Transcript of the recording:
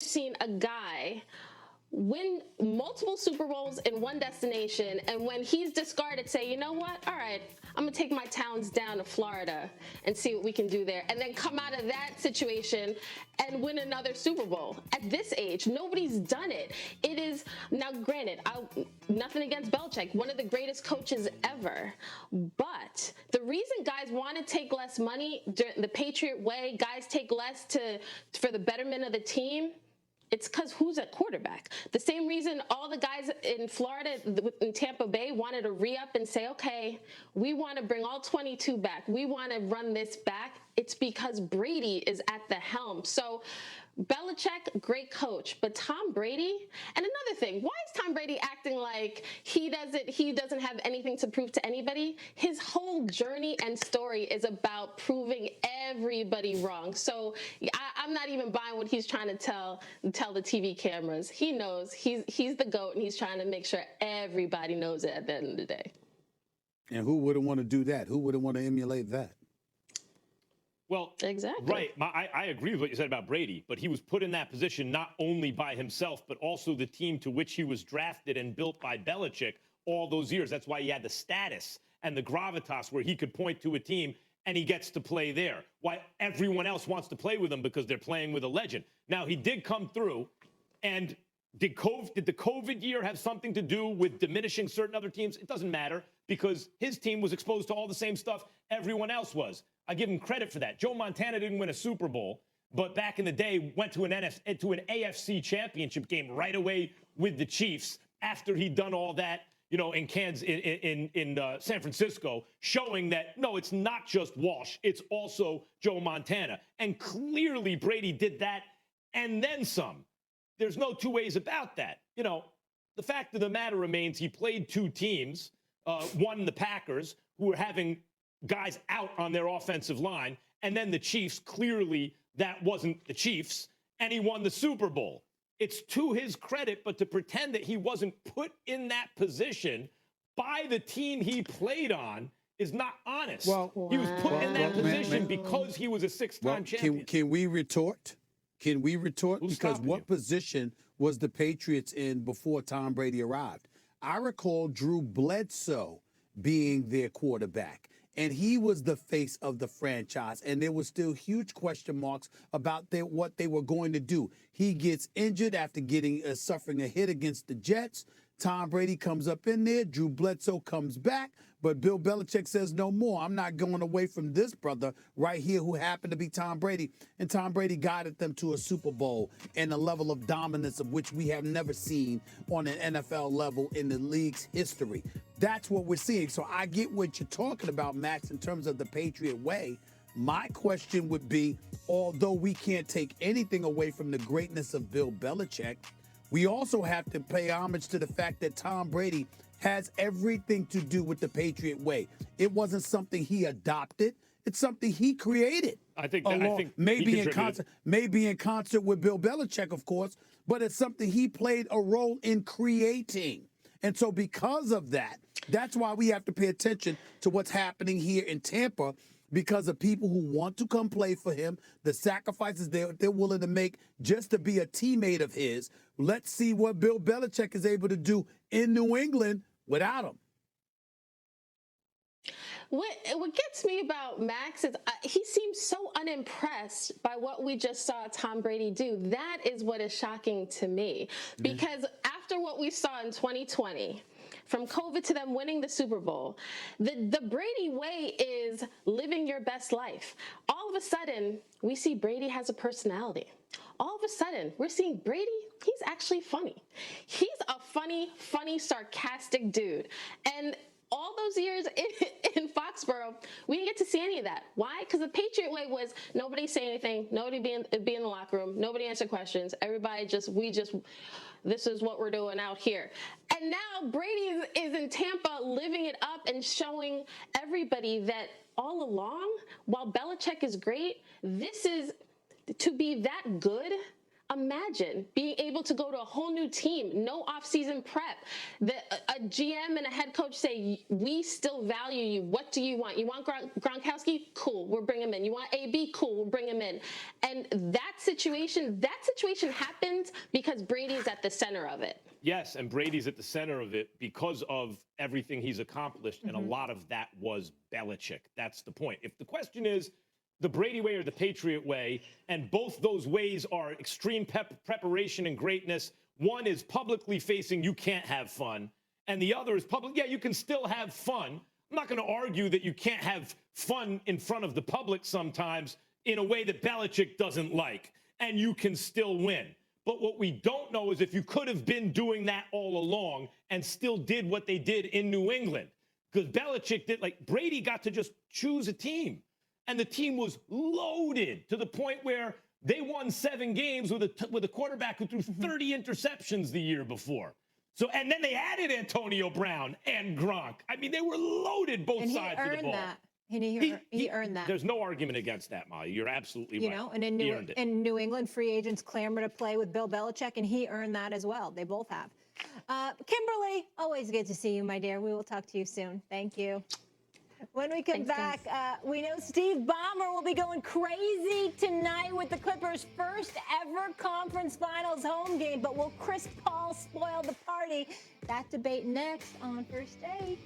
seen a guy win multiple Super Bowls in one destination, and when he's discarded, say, you know what? All right, I'm gonna take my talents down to Florida and see what we can do there, and then come out of that situation and win another Super Bowl. At this age, nobody's done it. It is now. Granted, nothing against Belichick, one of the greatest coaches ever, but the reason guys want to take less money the Patriot way, guys take less for the betterment of the team. It's because who's at quarterback? The same reason all the guys in Florida, in Tampa Bay, wanted to re-up and say, okay, we want to bring all 22 back. We want to run this back. It's because Brady is at the helm. So Belichick, great coach, but Tom Brady, and another thing, why is Tom Brady acting like he doesn't have anything to prove to anybody? His whole journey and story is about proving everybody wrong. So I'm not even buying what he's trying to tell the TV cameras. He knows he's the GOAT, and he's trying to make sure everybody knows it at the end of the day. And who wouldn't want to do that? Who wouldn't want to emulate that? Well, exactly. Right. I agree with what you said about Brady, but he was put in that position not only by himself, but also the team to which he was drafted and built by Belichick all those years. That's why he had the status and the gravitas where he could point to a team and he gets to play there. Why everyone else wants to play with him because they're playing with a legend. Now, he did come through, and did the COVID year have something to do with diminishing certain other teams? It doesn't matter because his team was exposed to all the same stuff everyone else was. I give him credit for that. Joe Montana didn't win a Super Bowl, but back in the day went to an AFC championship game right away with the Chiefs after he'd done all that, in San Francisco, showing that, no, it's not just Walsh. It's also Joe Montana. And clearly Brady did that and then some. There's no two ways about that. The fact of the matter remains he played two teams, one the Packers, who were having guys out on their offensive line, and then the Chiefs. Clearly that wasn't the Chiefs, and he won the Super Bowl. It's to his credit, but to pretend that he wasn't put in that position by the team he played on is not honest. Well, he was put in that position because he was a six-time champion. Can we retort? Can we retort? Who's because what you? position was the Patriots in before Tom Brady arrived? I recall Drew Bledsoe being their quarterback, and he was the face of the franchise, and there was still huge question marks about what they were going to do. He gets injured after suffering a hit against the Jets. Tom Brady comes up in there. Drew Bledsoe comes back, but Bill Belichick says no more. I'm not going away from this brother right here who happened to be Tom Brady. And Tom Brady guided them to a Super Bowl and a level of dominance of which we have never seen on an NFL level in the league's history. That's what we're seeing. So I get what you're talking about, Max, in terms of the Patriot way. My question would be, although we can't take anything away from the greatness of Bill Belichick, we also have to pay homage to the fact that Tom Brady has everything to do with the Patriot way. It wasn't something he adopted. It's something he created. I think maybe in concert with Bill Belichick, of course, but it's something he played a role in creating. And so because of that, that's why we have to pay attention to what's happening here in Tampa, because of people who want to come play for him, the sacrifices they're willing to make just to be a teammate of his. Let's see what Bill Belichick is able to do in New England without him. What gets me about Max is he seems so unimpressed by what we just saw Tom Brady do. That is what is shocking to me. Because after what we saw in 2020, from COVID to them winning the Super Bowl, the Brady way is living your best life. All of a sudden, we see Brady has a personality. All of a sudden, we're seeing Brady, he's actually funny. He's a funny, sarcastic dude. And all those years in Foxborough, we didn't get to see any of that. Why? Because the Patriot way was nobody say anything, nobody be in the locker room, nobody answer questions, everybody this is what we're doing out here. And now Brady is in Tampa living it up and showing everybody that all along, while Belichick is great, this is to be that good. Imagine being able to go to a whole new team, no off-season prep. A GM and a head coach say, we still value you. What do you want? You want Gronkowski? Cool, we'll bring him in. You want AB? Cool, we'll bring him in. And that situation happens because Brady is at the center of it. Yes, and Brady's at the center of it because of everything he's accomplished, and a lot of that was Belichick. That's the point. If the question is the Brady way or the Patriot way, and both those ways are extreme preparation and greatness, one is publicly facing you can't have fun, and the other is public, yeah, you can still have fun. I'm not going to argue that you can't have fun in front of the public sometimes in a way that Belichick doesn't like, and you can still win. But what we don't know is if you could have been doing that all along and still did what they did in New England. Because Belichick did, like, Brady got to just choose a team. And the team was loaded to the point where they won 7 games with a quarterback who threw 30 interceptions the year before. So, and then they added Antonio Brown and Gronk. I mean, they were loaded both sides of the ball. That. He earned that. There's no argument against that, Molly. You're absolutely right. You know, and in New England, free agents clamor to play with Bill Belichick, and he earned that as well. They both have. Kimberly, always good to see you, my dear. We will talk to you soon. Thank you. When we come back, we know Steve Ballmer will be going crazy tonight with the Clippers' first ever conference finals home game. But will Chris Paul spoil the party? That debate next on First Take.